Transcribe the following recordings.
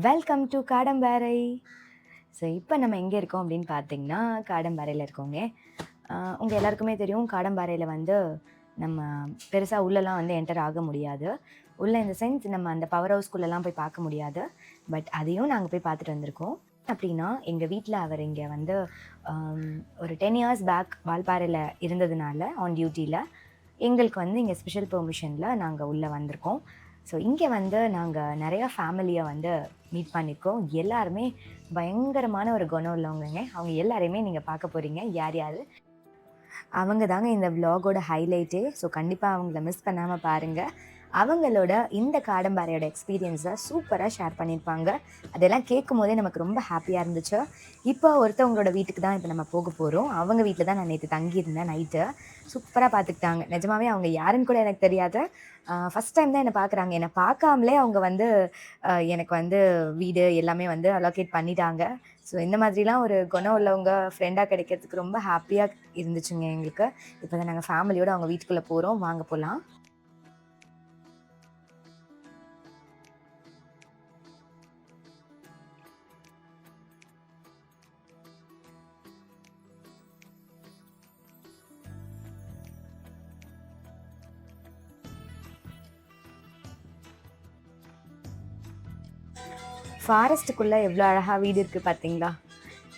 Welcome to Kadamparai. So இப்போ நம்ம எங்கே இருக்கோம் அப்படின்னு பார்த்தீங்கன்னா, காடம்பாறையில் இருக்கோங்க. உங்கள் எல்லாருக்குமே தெரியும், காடம்பாறையில் வந்து நம்ம பெருசாக உள்ளலாம் வந்து என்டர் ஆக முடியாது. உள்ள இந்த சென்ஸ் நம்ம அந்த பவர் ஹவுஸ்குள்ளெல்லாம் போய் பார்க்க முடியாது. பட் அதையும் நாங்கள் போய் பார்த்துட்டு வந்திருக்கோம். அப்படின்னா எங்கள் வீட்டில் அவர் இங்கே வந்து ஒரு 10 இயர்ஸ் பேக் வால்பாறையில் இருந்ததுனால ஆன் டியூட்டியில் எங்களுக்கு வந்து இங்கே ஸ்பெஷல் பெர்மிஷனில் நாங்கள் உள்ளே வந்திருக்கோம். ஸோ இங்கே வந்து நாங்கள் நிறையா ஃபேமிலியை வந்து மீட் பண்ணியிருக்கோம். எல்லாருமே பயங்கரமான ஒரு குணம் உள்ளவங்கங்க. அவங்க எல்லாரையுமே நீங்கள் பார்க்க போகிறீங்க. யார் யார் அவங்க தாங்க இந்த விலாகோட ஹைலைட்டே. ஸோ கண்டிப்பாக அவங்கள மிஸ் பண்ணாமல் பாருங்கள். அவங்களோட இந்த காடம்பாறையோட எக்ஸ்பீரியன்ஸை சூப்பராக ஷேர் பண்ணியிருப்பாங்க. அதெல்லாம் கேட்கும் போதே நமக்கு ரொம்ப ஹாப்பியாக இருந்துச்சு. இப்போ ஒருத்தவங்களோட வீட்டுக்கு தான் இப்போ நம்ம போக போகிறோம். அவங்க வீட்டில் தான் நான் நேற்று தங்கியிருந்தேன் நைட்டு. சூப்பராக பார்த்துக்கிட்டாங்க. நிஜமாவே அவங்க யாருன்னு கூட எனக்கு தெரியாது. ஃபஸ்ட் டைம் தான் என்னை பார்க்குறாங்க. என்னை பார்க்காமலே அவங்க வந்து எனக்கு வந்து வீடு எல்லாமே வந்து அலோகேட் பண்ணிட்டாங்க. ஸோ இந்த மாதிரிலாம் ஒரு குணம் உள்ளவங்க ஃப்ரெண்டாக கிடைக்கிறதுக்கு ரொம்ப ஹாப்பியாக இருந்துச்சுங்க எங்களுக்கு. இப்போ தான் நாங்கள் ஃபேமிலியோடு அவங்க வீட்டுக்குள்ளே போகிறோம். வாங்க போகலாம். ஃபாரஸ்ட்டுக்குள்ளே எவ்வளோ அழகாக வீடு இருக்குது பார்த்தீங்களா?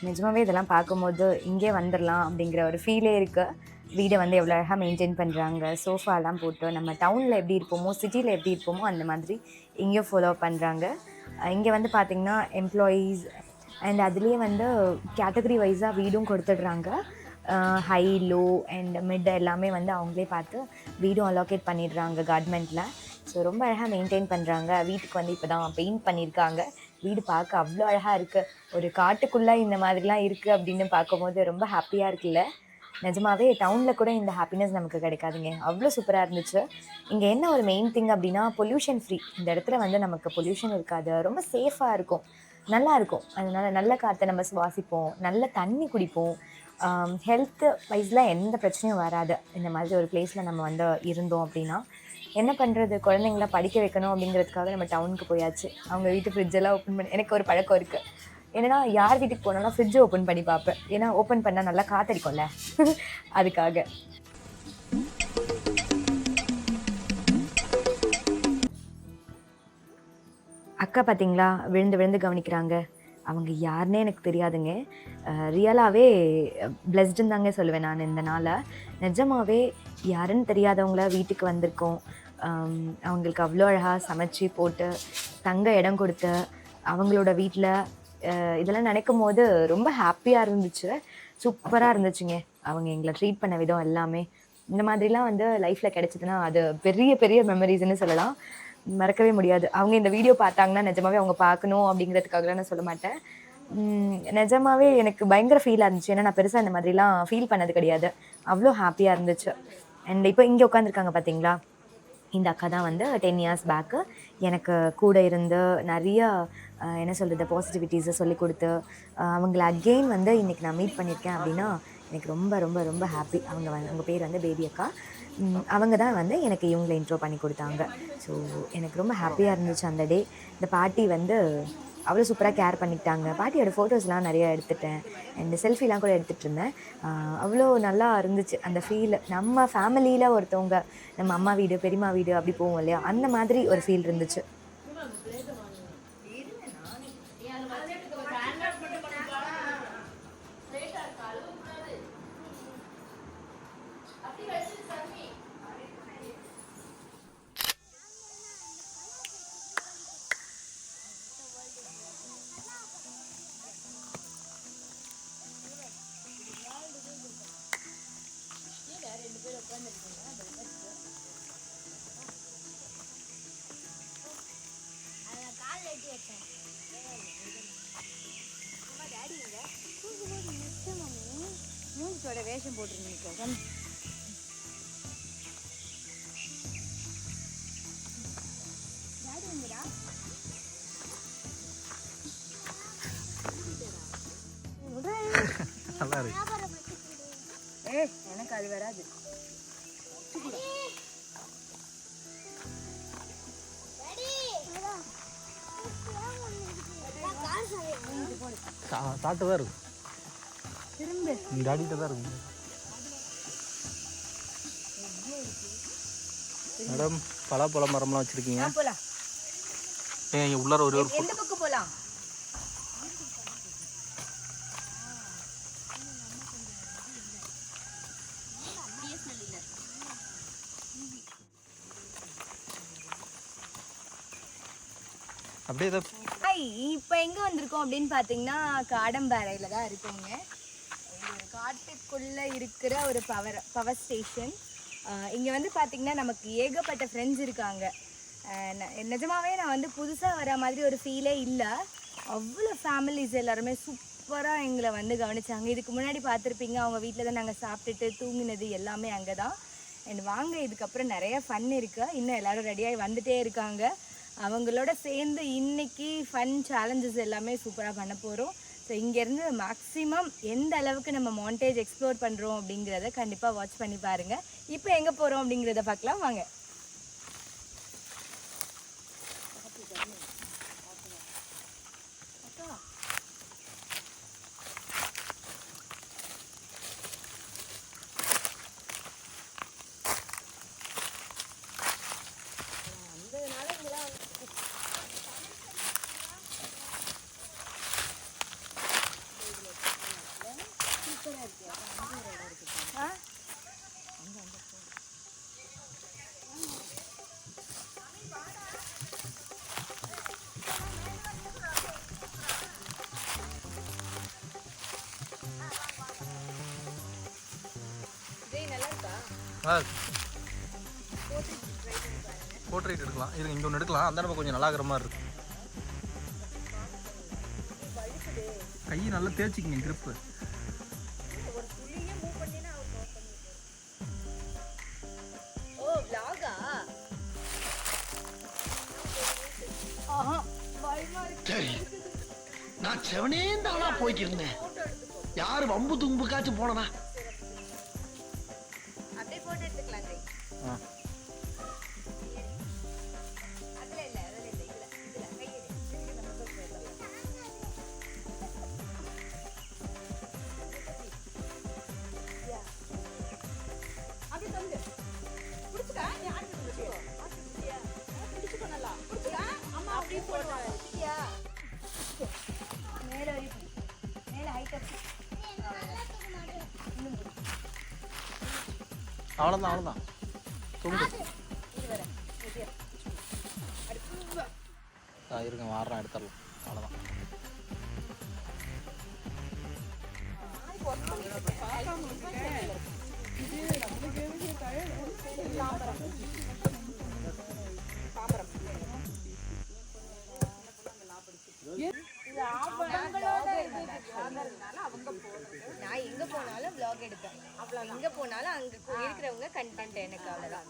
நிஜமாவே இதெல்லாம் பார்க்கும்போது இங்கே வந்துடலாம் அப்படிங்கிற ஒரு ஃபீலே இருக்குது. வீடை வந்து எவ்வளோ அழகாக மெயின்டைன் பண்ணுறாங்க. சோஃபாலாம் போட்டு நம்ம டவுனில் எப்படி இருப்போமோ, சிட்டியில் எப்படி இருப்போமோ அந்த மாதிரி இங்கேயும் ஃபாலோ பண்ணுறாங்க. இங்கே வந்து பார்த்திங்கன்னா எம்ப்ளாயீஸ் அண்ட் அதுலேயே வந்து கேட்டகரி வைஸாக வீடும் கொடுத்துடுறாங்க. ஹை, லோ அண்ட் மிட் எல்லாமே வந்து அவங்களே பார்த்து வீடும் அலோகேட் பண்ணிடுறாங்க கவர்மெண்ட்டில். ஸோ ரொம்ப அழகாக மெயின்டைன் பண்ணுறாங்க. வீட்டுக்கு வந்து இப்போ தான் பெயிண்ட் பண்ணியிருக்காங்க. வீடு பார்க்க அவ்வளோ அழகாக இருக்குது. ஒரு காட்டுக்குள்ளே இந்த மாதிரிலாம் இருக்குது அப்படின்னு பார்க்கும்போது ரொம்ப ஹாப்பியாக இருக்குல்ல. நிஜமாவே டவுனில் கூட இந்த ஹாப்பினஸ் நமக்கு கிடைக்காதுங்க. அவ்வளோ சூப்பராக இருந்துச்சு. இங்கே என்ன ஒரு மெயின் திங் அப்படின்னா பொல்யூஷன் ஃப்ரீ. இந்த இடத்துல வந்து நமக்கு பொல்யூஷன் இருக்காது. ரொம்ப சேஃபாக இருக்கும், நல்லாயிருக்கும். அதனால் நல்ல காற்றை நம்ம சுவாசிப்போம், நல்ல தண்ணி குடிப்போம். ஹெல்த்து வைஸில் எந்த பிரச்சனையும் வராது இந்த மாதிரி ஒரு பிளேஸில் நம்ம வந்து இருந்தோம் அப்படின்னா. என்ன பண்ணுறது, குழந்தைங்கள படிக்க வைக்கணும் அப்படிங்கிறதுக்காக நம்ம டவுனுக்கு போயாச்சு. அவங்க வீட்டு ஃப்ரிட்ஜெல்லாம் ஓப்பன் பண்ணி எனக்கு ஒரு பழக்கம் இருக்குது. என்னென்னா யார் வீட்டுக்கு போனாலும் ஃப்ரிட்ஜை ஓப்பன் பண்ணி பார்ப்பேன். ஏன்னா ஓப்பன் பண்ணால் நல்லா காற்றடிக்கும்ல அதுக்காக. அக்கா பார்த்தீங்களா, விழுந்து விழுந்து கவனிக்கிறாங்க. அவங்க யாருன்னே எனக்கு தெரியாதுங்க. ரியலாகவே பிளெஸ்டுன்னு தாங்க சொல்லுவேன் நான் இந்த நாளை. நிஜமாகவே யாருன்னு தெரியாதவங்கள வீட்டுக்கு வந்திருக்கோம். அவங்களுக்கு அவ்வளோ அழகாக சமைச்சு போட்டு தங்க இடம் கொடுத்து அவங்களோட வீட்டில் இதெல்லாம் நினைக்கும் போது ரொம்ப ஹாப்பியாக இருந்துச்சு. சூப்பராக இருந்துச்சுங்க அவங்க எங்களை ட்ரீட் பண்ண விதம் எல்லாமே. இந்த மாதிரிலாம் வந்து லைஃப்பில் கிடைச்சிதுன்னா அது பெரிய பெரிய மெமரிஸ்ன்னு சொல்லலாம். மறக்கவே முடியாது. அவங்க இந்த வீடியோ பார்த்தாங்கன்னா நிஜமாவே அவங்க பார்க்கணும் அப்படிங்கிறதுக்காகலாம் நான் சொல்ல மாட்டேன். நிஜமாவே எனக்கு பயங்கர ஃபீலாக இருந்துச்சு. ஏன்னா நான் பெருசாக இந்த மாதிரிலாம் ஃபீல் பண்ணது கிடையாது. அவ்வளோ ஹாப்பியாக இருந்துச்சு. அண்ட் இப்போ இங்கே உட்காந்துருக்காங்க பார்த்தீங்களா, இந்த அக்கா தான் வந்து 10 இயர்ஸ் பேக்கு எனக்கு கூட இருந்து நிறையா என்ன சொல்கிறது பாசிட்டிவிட்டிஸை சொல்லிக் கொடுத்து அவங்கள அகெயின் வந்து இன்றைக்கி நான் மீட் பண்ணியிருக்கேன் அப்படின்னா எனக்கு ரொம்ப ரொம்ப ரொம்ப ஹாப்பி. அவங்க பேர் வந்து பேபி அக்கா. அவங்க தான் வந்து எனக்கு இவங்களை இன்ட்ரோ பண்ணி கொடுத்தாங்க. ஸோ எனக்கு ரொம்ப ஹாப்பியாக இருந்துச்சு அந்த டே. இந்த பாட்டி வந்து அவ்வளோ சூப்பராக கேர் பண்ணிக்கிட்டாங்க. பாட்டியோட ஃபோட்டோஸ்லாம் நிறையா எடுத்துட்டேன். அண்ட் செல்ஃபிலாம் கூட எடுத்துகிட்டு இருந்தேன். அவ்வளோ நல்லா இருந்துச்சு அந்த ஃபீல். நம்ம ஃபேமிலியில் ஒருத்தவங்க நம்ம அம்மா வீடு, பெரியம்மா வீடு அப்படி போவோம் இல்லையா, அந்த மாதிரி ஒரு ஃபீல் இருந்துச்சு. மூஞ்சியோட வேஷம் போட்டுருங்க. எனக்கு அது வராது. சாப்பிட்டு தான் இருக்கும் இந்த அடிட்டு தான் இருக்கும் மேடம். பலாப்பழ மரம்லாம் வச்சுருக்கீங்க. உள்ளார ஒரு எந்த பக்கம் போகலாம்? அப்படியே இப்போ எங்கே வந்திருக்கோம் அப்படின்னு பார்த்தீங்கன்னா காடம்பாறையில் தான் இருக்கோங்க. ஒரு காட்டுக்குள்ளே இருக்கிற ஒரு பவர் ஸ்டேஷன். இங்கே வந்து பார்த்திங்கன்னா நமக்கு ஏகப்பட்ட ஃப்ரெண்ட்ஸ் இருக்காங்க. நிஜமாவே நான் வந்து புதுசாக வர மாதிரி ஒரு ஃபீலே இல்லை. அவ்வளோ ஃபேமிலிஸ் எல்லாருமே சூப்பராக எங்களை வந்து கவனிச்சாங்க. இதுக்கு முன்னாடி பார்த்துருப்பீங்க, அவங்க வீட்டில் தான் நாங்கள் சாப்பிட்டுட்டு தூங்கினது எல்லாமே அங்கே தான். அண்ட் வாங்க, இதுக்கப்புறம் நிறைய ஃபன் இருக்குது. இன்னும் எல்லோரும் ரெடியாகி வந்துகிட்டே இருக்காங்க. அவங்களோட சேர்ந்து இன்றைக்கி ஃபன் சேலஞ்சஸ் எல்லாமே சூப்பராக பண்ண போகிறோம். ஸோ இங்கேருந்து மேக்ஸிமம் எந்த அளவுக்கு நம்ம மாண்டேஜ் எக்ஸ்ப்ளோர் பண்ணுறோம் அப்படிங்கிறத கண்டிப்பாக வாட்ச் பண்ணி பாருங்கள். இப்போ எங்கே போகிறோம் அப்படிங்கிறத பார்க்கலாம் வாங்க. போர்ட்ரேட் எடுக்கலாம். இது இங்கே ஒன்று எடுக்கலாம். அந்த நம்ம கொஞ்சம் நல்லா இருக்கிற மாதிரி இருக்கும். கை நல்லா தேய்ச்சிக்கிங்க கிரிப்பு. சரி, நான் செவனே தானா போய்க்கிருந்தேன். யாரு வம்பு தும்புக்காச்சும் போனனா? அப்படியே போட்டோ எடுத்துக்கலாம். அவ்வளோதான். இருங்க, வாரம் எடுத்துடலாம். அவ்வளோதான். நான் எங்க போனாலும் vlog எடுப்பேன். எங்க போனாலும் அங்க இருக்கிறவங்க கண்டென்ட். எனக்கு அவ்வளவுதான்.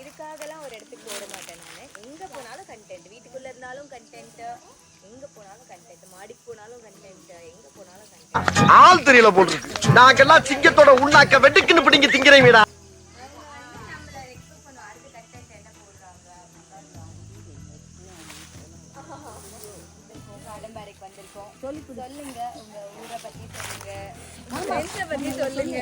இதுக்காகலாம் ஒரு இடத்துக்கு போட மாட்டேன். நான் எங்க போனாலும் கண்டென்ட். வீட்டுக்குள்ள இருந்தாலும் கண்டென்ட், எங்க போனாலும் கண்டென்ட், மாடிக்கு போனாலும் கண்டென்ட், எங்க போனாலும் கண்டென்ட். ஆள் தெரியல போட்டுருக்கு. நாங்கெல்லாம் சிங்கத்தோட உண்ணாக்க வெட்டுக்குன்னு பிடிங்க திங்கிறீங்கடா. காடம்பாறைக்கு வந்திருக்கோம். சொல்லுங்க, உங்க ஊரை பத்தி சொல்லுங்க, ஃப்ரெண்ட்ஸை பத்தி சொல்லுங்க.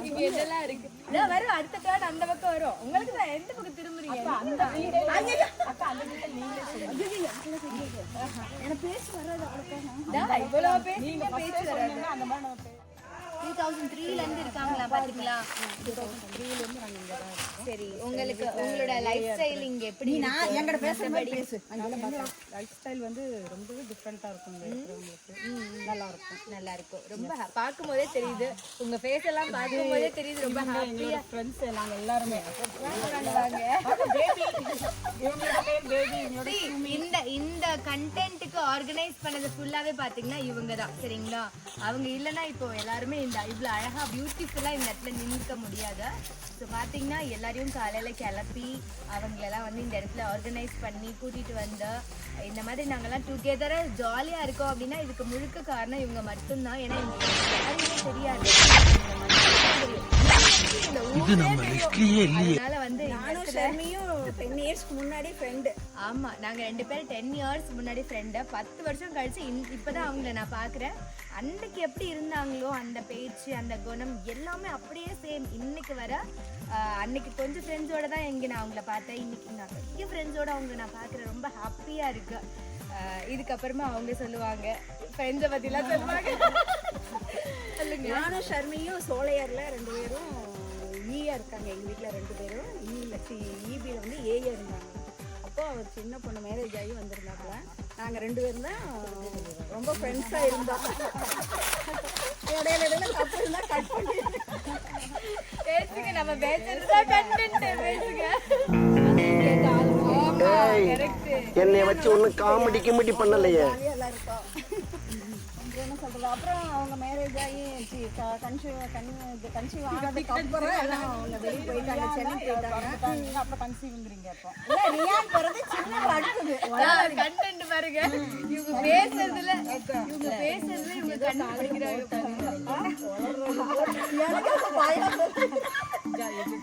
இங்க என்னெல்லாம் இருக்கு? இதான் வரும், அடுத்த டர்ன் அந்த பக்கம் வரும். உங்களுக்கு நான் எந்த பக்கம் திரும்புறீங்க? அந்த வீடு அக்கா, அந்த வீட்டை நீங்களே சொல்லுங்க. எனக்கு பேச்சு வராது அவ்வளோதான். இவ்வளவு பேசுங்க, பேச்சு வராது. அந்த மாதிரி நம்ம 2003ல இருந்து இருக்காங்களா? பாத்தீங்களா? 2003ல இருந்து நாங்க இங்க தான் இருக்கோம். சரி, உங்களுக்கு உங்களோட லைஃப் ஸ்டைல் இங்க எப்படி? நான் எங்கட பேசுறபடி பேசு. லைஃப் ஸ்டைல் வந்து ரொம்பவே டிஃபரண்டா இருக்கும். நல்லா இருக்கும். ரொம்ப பாக்கும்போதே தெரியுது. உங்க ஃபேஸ் எல்லாம் பாக்கும்போதே தெரியுது ரொம்ப ஹாப்பியா. ஃப்ரெண்ட்ஸ் நாங்க எல்லாரும் இந்த கண்டென்ட்க்கு ஆர்கனைஸ் பண்ணது ஃபுல்லாவே பாத்தீங்கன்னா இவங்க தான். சரிங்களா? அவங்க இல்லைன்னா இப்போ எல்லாருமே இவ்வளோ அழகாக பியூட்டிஃபுல்லாக இந்த இடத்துல நின்றுக்க முடியாது. ஸோ பார்த்தீங்கன்னா எல்லாரையும் காலையில் கிளப்பி அவங்களெல்லாம் வந்து இந்த இடத்துல ஆர்கனைஸ் பண்ணி கூட்டிகிட்டு வந்து இந்த மாதிரி நாங்கள்லாம் டுகெதராக ஜாலியாக இருக்கோம் அப்படின்னா இதுக்கு முழுக்க காரணம் இவங்க மட்டும்தான். ஏன்னா யாருமே தெரியாது. அதனால வந்து நானும் ஷர்மியும் 10 இயர்ஸ்க்கு முன்னாடி ஃப்ரெண்டு. ஆமா, நாங்க 2 பேரும் 10 இயர்ஸ் முன்னாடி ஃப்ரெண்டு. 10 வருஷம் கழிச்சு இப்பதான் அவங்கள நான் பாக்குறேன். அன்னைக்கு எப்படி இருந்தாங்களோ அந்த பேச்சு, அந்த குணம் எல்லாமே அப்படியே சேம் இன்னைக்கு வர. அன்னைக்கு கொஞ்சம் ஃப்ரெண்ட்ஸோட தான் நான் அவங்கள பார்த்தேன். இன்னைக்கு நான் நிறைய ஃப்ரெண்ட்ஸோட அவங்க நான் பார்க்குறேன். ரொம்ப ஹாப்பியா இருக்கு. இதுக்கப்புறமா அவங்க சொல்லுவாங்க, ஃப்ரெண்ட்ஸை பற்றிலாம் சொல்லுவாங்க. நானும் ஷர்மியும் சோலையார்ல 2 பேரும் ஈயா இருக்காங்க. எங்கள் வீட்டில் 2 பேரும் ஈபியில் வந்து ஏயா இருந்தாங்க. அப்போ அவர் சின்ன பொண்ணு மேரேஜ் ஆகி வந்திருந்தாப்புல. நாங்கள் 2 பேரும் தான் ரொம்ப ஃப்ரெண்ட்ஸாக இருந்தோம். இடையில தப்பு இருந்தால் கட் பண்ணி பேசுங்க, நம்ம பேசுறதா கண்டென்ட் பேசுங்க. என்னை வச்சு ஒன்னும் காமெடி கிமெடி பண்ணலையே. எல்லாம் இருக்கோம். என்ன சொல்றது, அப்புறம் அவங்க மேரேஜ் ஆகி கன்சீவ் ஆனதுக்கு அப்புறம் எல்லாம் அவங்க வெளியே போயிட்டாங்க, சென்னைக்கு போயிட்டாங்க. அப்புறம் கன்சீவ்ங்கிறீங்க. அப்போ இல்லை, ரியான் பிறகு சின்ன அடுத்தது கண்டென்ட் பாருங்க. இவங்க பேசுறதுல இவங்க கண்டுபிடிக்கிறாங்க.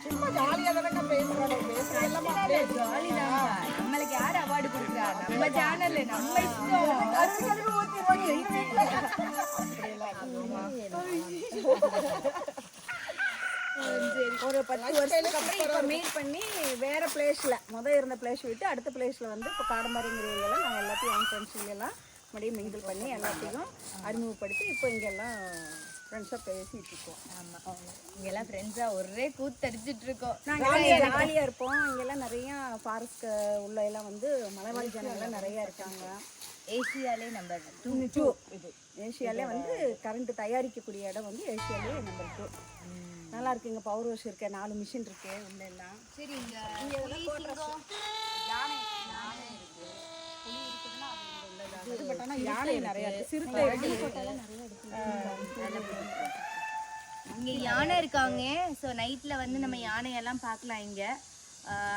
சும்மா ஜாலியாக தானே பேசுறோம். நம்மளுக்கு யார் அவார்டு கொடுக்குறா? நம்ம சேனல், நம்ம இஷ்டம். ஒரு 10 வருஷத்துக்கு அப்புறம் இப்போ மீட் பண்ணி வேற பிளேஸ்ல இருந்த பிளேஸ் விட்டு அடுத்த பிளேஸ்ல வந்து இப்போ காடம்பாறைங்கிற ஏரியாவில் நாங்கள் எல்லாத்தையும் என் ஃப்ரெண்ட்ஸுங்களெல்லாம் மறுபடியும் மிங்கிள் பண்ணி எல்லாத்தையும் அறிமுகப்படுத்தி இப்போ இங்கெல்லாம் ஃப்ரெண்ட்ஸாக பேசிட்டு இருக்கோம். ஆமாம், இங்கெல்லாம் ஃப்ரெண்ட்ஸாக ஒரே கூத்தடிச்சிட்டு இருக்கோம். நாங்கள் ஜாலியாக இருப்போம். இங்கெல்லாம் நிறையா ஃபாரஸ்ட் உள்ள எல்லாம் வந்து மலைவாழ் ஜனங்கள்லாம் நிறையா இருக்காங்க. ஏசியாலே நம்பர் 2 இது ஏசியாலே வந்து கரண்ட் தயாரிக்கக்கூடிய இடம் வந்து ஏசியாலே நம்பர் 2. நல்லா இருக்கு. இங்கே பவர் ஹவுஸ் இருக்கு, 4 மிஷின் இருக்கு உள்ள எல்லாம். சரி, யானை நிறைய இருக்கு, சிறுத்தை இங்கே யானை இருக்காங்க. ஸோ நைட்டில் வந்து நம்ம யானையெல்லாம் பார்க்கலாம் இங்கே.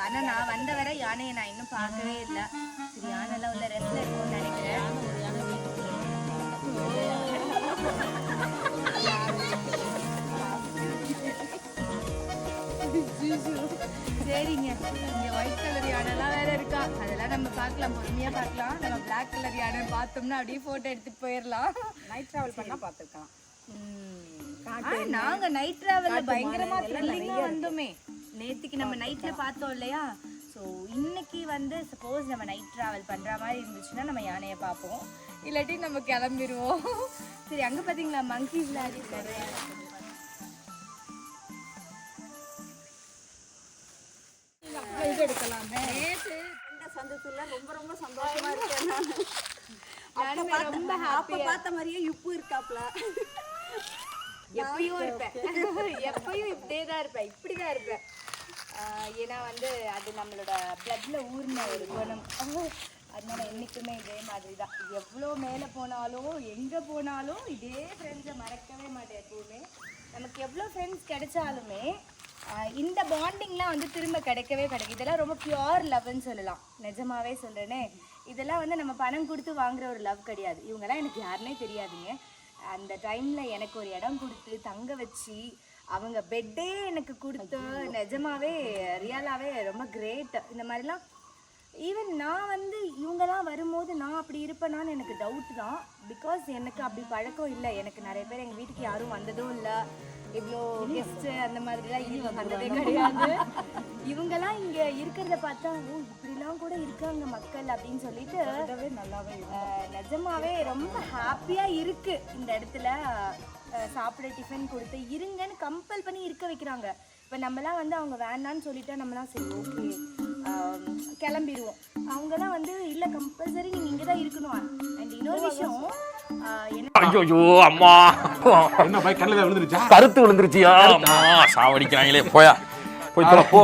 ஆனால் நான் வந்த வர யானையை நான் இன்னும் பார்க்கவே இல்லை. சரி, யானைலாம் உள்ள ரெஸ்ட்ல இருக்கும்னு நினைக்கிறேன். சரிங்க, இங்கே ஒயிட் கலர் யானைலாம் வேற இருக்கா. அதெல்லாம் நம்ம பார்க்கலாம், பொறுமையாக பார்க்கலாம். நம்ம பிளாக் கலர் யானை பார்த்தோம்னா அப்படியே ஃபோட்டோ எடுத்துகிட்டு போயிடலாம். நைட் ட்ராவல் பண்ணால் பார்த்துருக்கலாம். நாங்க நைட் டிராவல்ல பயங்கரமா த்ரில்லிங்கா வந்தோமே. நேத்திக்கு நம்ம நைட்ல பார்த்தோம் இல்லையா? ஸோ இன்னைக்கு வந்து சப்போஸ் நம்ம நைட் டிராவல் பண்ற மாதிரி இருந்துச்சுன்னா நம்ம யானையை பார்ப்போம், இல்லாட்டி நம்ம கிளம்பிடுவோம். சரி, அங்க பாத்தீங்களா மங்கீஸ் நிறைய எடுக்கலாமே. நேற்று இந்த சந்தோஷத்துல ரொம்ப ரொம்ப சந்தோஷமா இருக்கேன். ரொம்ப ஹாப்பி. பார்த்த மாதிரியே இப்பு இருக்காப்ல. எப்பயும் இருப்பேன், எப்பயும் இப்படியே தான் இருப்பேன், இப்படிதான் இருப்பேன். ஏன்னா வந்து அது நம்மளோட பிளட்ல ஊர்ன ஒரு குணம். அதனால என்னைக்குமே இதே மாதிரி தான். எவ்வளோ மேலே போனாலும் எங்கே போனாலும் இதே ஃப்ரெண்ட்ஸை மறக்கவே மாட்டேன் எப்பவுமே. நமக்கு எவ்வளோ ஃப்ரெண்ட்ஸ் கிடைச்சாலுமே இந்த பாண்டிங்லாம் வந்து திரும்ப கிடைக்கவே கிடைக்கும். இதெல்லாம் ரொம்ப பியூர் லவ்னு சொல்லலாம். நிஜமாவே சொல்கிறேனே, இதெல்லாம் வந்து நம்ம பணம் கொடுத்து வாங்குற ஒரு லவ் கிடையாது. இவங்கெல்லாம் எனக்கு யாருன்னே தெரியாதுங்க. அந்த டைமில் எனக்கு ஒரு இடம் கொடுத்து தங்க வச்சு அவங்க பெட்டே எனக்கு கொடுத்து, நிஜமாவே ரியலாகவே ரொம்ப கிரேட். இந்த மாதிரிலாம் ஈவன் நான் வந்து இவங்கெல்லாம் வரும்போது நான் அப்படி இருப்பேனான்னு எனக்கு டவுட் தான். பிகாஸ் எனக்கு அப்படி பழக்கம் இல்லை. எனக்கு நிறைய பேர் எங்கள் வீட்டுக்கு யாரும் வந்ததும் இல்லை. இவ்வளோ கெஸ்ட்டு அந்த மாதிரிலாம் இனி வந்ததே கிடையாது. இவங்கெல்லாம் இங்கே இருக்கிறத பார்த்தா, ஓ இப்படிலாம் கூட இருக்காங்க மக்கள் அப்படின்னு சொல்லிட்டு நல்லாவே நிஜமாவே ரொம்ப ஹாப்பியாக இருக்குது. இந்த இடத்துல சாப்பிட டிஃபன் கொடுத்து இருங்கன்னு கம்பல் பண்ணி இருக்க வைக்கிறாங்க. இப்போ நம்மலாம் வந்து அவங்க வேண்டான்னு சொல்லிட்டா நம்மலாம் சரி ஓகே கிளம்பிடுவோம். அவங்கலாம் வந்து இல்லை கம்பல்சரி நீங்கள் இங்கே தான் இருக்கணும். அண்ட் இன்னொரு விஷயம், ஐயோ அம்மா, என்ன பை கண்ணுல விழுந்துருச்சா? கருத்து விழுந்துருச்சியா? அம்மா சாவடிக்கிறாங்களே, போயா போய் தொலை போ.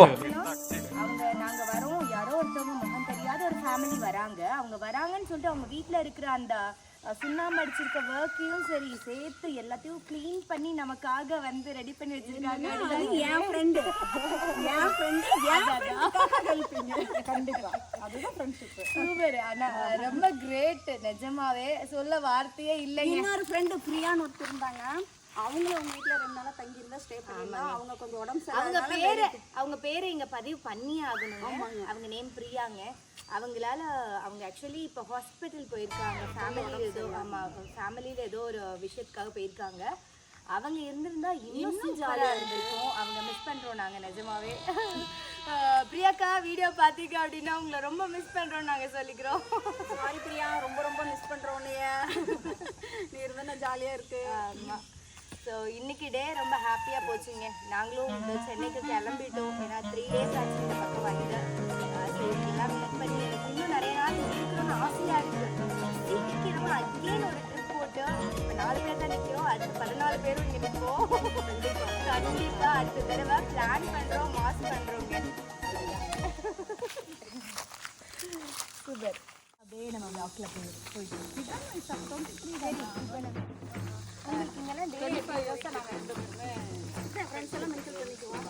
அவங்க நாங்கள் வரோம், யாரோ ஒருத்தவங்க முகம் தெரியாத ஒரு ஃபேமிலி வராங்க. அவங்க வராங்கன்னு சொல்லிட்டு அவங்க வீட்டில் இருக்கிற அந்த சுண்ணாம்பு அடிச்சிருக்க ஒர்க்கையும் சரி சேர்த்து எல்லாத்தையும் க்ளீன் பண்ணி நமக்காக வந்து ரெடி பண்ணி வச்சிருக்காங்க. என் ஃப்ரெண்டு கண்டிப்பா அதுதான் ஃப்ரெண்ட்ஷிப். சூப்பர். ஆனா ரொம்ப கிரேட், நிஜமாவே சொல்ல வார்த்தையே இல்லைங்க. இன்னொரு ஃப்ரெண்டு பிரியான்னு ஒருத்தர் இருந்தாங்க. அவங்களும் அவங்க வீட்ல 2 நாளா தங்கி இருந்தா ஸ்டே பண்ணிருந்தா அவங்க கொஞ்சம் உடம்பு அவங்க பேரை இங்க பதிவு பண்ணி ஆகணுங்க. அவங்க நேம் பிரியாங்க. அவங்களால அவங்க ஆக்சுவலி இப்போ ஹாஸ்பிட்டல் போயிருக்காங்க. ஃபேமிலியில ஏதோ ஒரு விஷயத்துக்காக போயிருக்காங்க. அவங்க இருந்திருந்தா இன்னும் ஜாலியாக இருந்திருக்கும். அவங்க மிஸ் பண்ணுறோம் நாங்கள் நிஜமாவே. பிரியாக்கா வீடியோ பார்த்தீங்க அப்படின்னா உங்களை ரொம்ப மிஸ் பண்ணுறோம் நாங்கள் சொல்லிக்கிறோம். சாரி பிரியா, ரொம்ப ரொம்ப மிஸ் பண்ணுறோம் நீ இருந்தா ஜாலியாக இருக்கு. ஆமாம். ஸோ இன்னைக்கு டே ரொம்ப ஹாப்பியாக போச்சுங்க. நாங்களும் இந்த சென்னைக்கு கிளம்பிட்டோம். ஏன்னா 3 days ஆச்சு இந்த பக்கம் வந்து. எல்லாம் மீட் பண்ணி எனக்கு இன்னும் நிறைய நாள் இருக்கணும்னு ஆசையாக இருக்குது. சீக்கிரமாக அகெயின் ஒரு ட்ரிப் போட்டு இப்போ 4 பேர் தான் நிற்கிறோம். அடுத்து 14 பேரும் இங்கே நிற்போம். கண்டிப்பாக அடுத்த தடவை பிளான் பண்ணுறோம், மாஸ் பண்ணுறோங்க. சூப்பர். அப்படியே நம்ம பிளாக்ல போயிட்டு உங்களுக்கு இங்கெல்லாம் டெய்லி 5 வருஷம் நாங்கள் 2 பேருமே ஃப்ரெண்ட்ஸ் எல்லாம் மென்ஷன் பண்ணிக்குவோம்.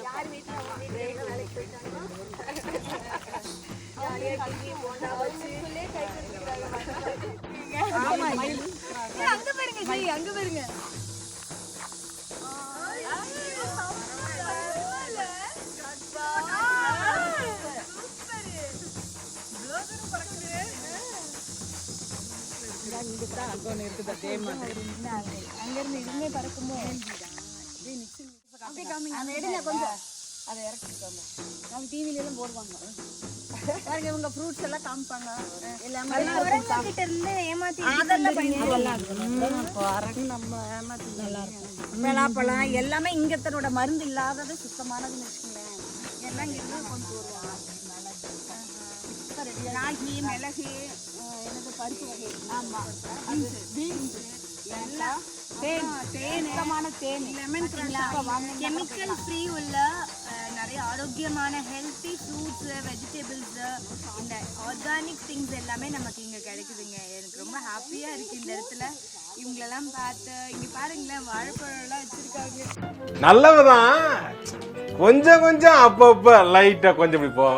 யார் வீட்டில் அவங்க வீட்டில் வேலைக்கு போயிட்டாங்கன்னா ஜாலியாக டிவி போண்டா வச்சு கை அங்க பாருங்க ஜி, அங்க பாருங்க. அங்கிருந்து இதுமே பறக்குமோ அந்த எடுங்க கொஞ்சம் அதை இறக்கிக்கோங்க. நம்ம டிவிலாம் போடுவாங்க பாருங்க, இவங்க ஃப்ரூட்ஸ் எல்லாம் காமிப்பாங்க. எல்லாமே கிட்ட இருந்து ஏமாத்தி அதெல்லாம் நம்ம ஏமாத்தி பலாப்பழம் எல்லாமே இங்கத்தனோட மருந்து இல்லாதது சுத்தமானதுன்னு வச்சுக்கோங்களேன். எல்லாம் இங்கே கொண்டு வருவாங்க. ராகி, மிளகு, எனக்கு பருப்பு வகை, ஆமாம், பீன்ஸ் எல்லாம், தேன், சுத்தமான தேன், லெமன் கெமிக்கல் ஃப்ரீ உள்ள நிறைய ஆரோக்கியமான ஹெல்த்தி ஃப்ரூட்ஸ், வெஜிடபிள்ஸ், இந்த ஆர்கானிக் திங்ஸ் எல்லாமே நமக்கு இங்கே கிடைக்குதுங்க. எனக்கு ரொம்ப ஹாப்பியாக இருக்குது இந்த இடத்துல இவங்களெல்லாம் பார்த்து. இங்கே பாருங்களேன், வாழைப்பழம்லாம் வச்சுருக்காங்க. நல்லவதான். கொஞ்சம் கொஞ்சம் அப்பப்போ லைட்டாக கொஞ்சம் இப்படி போ.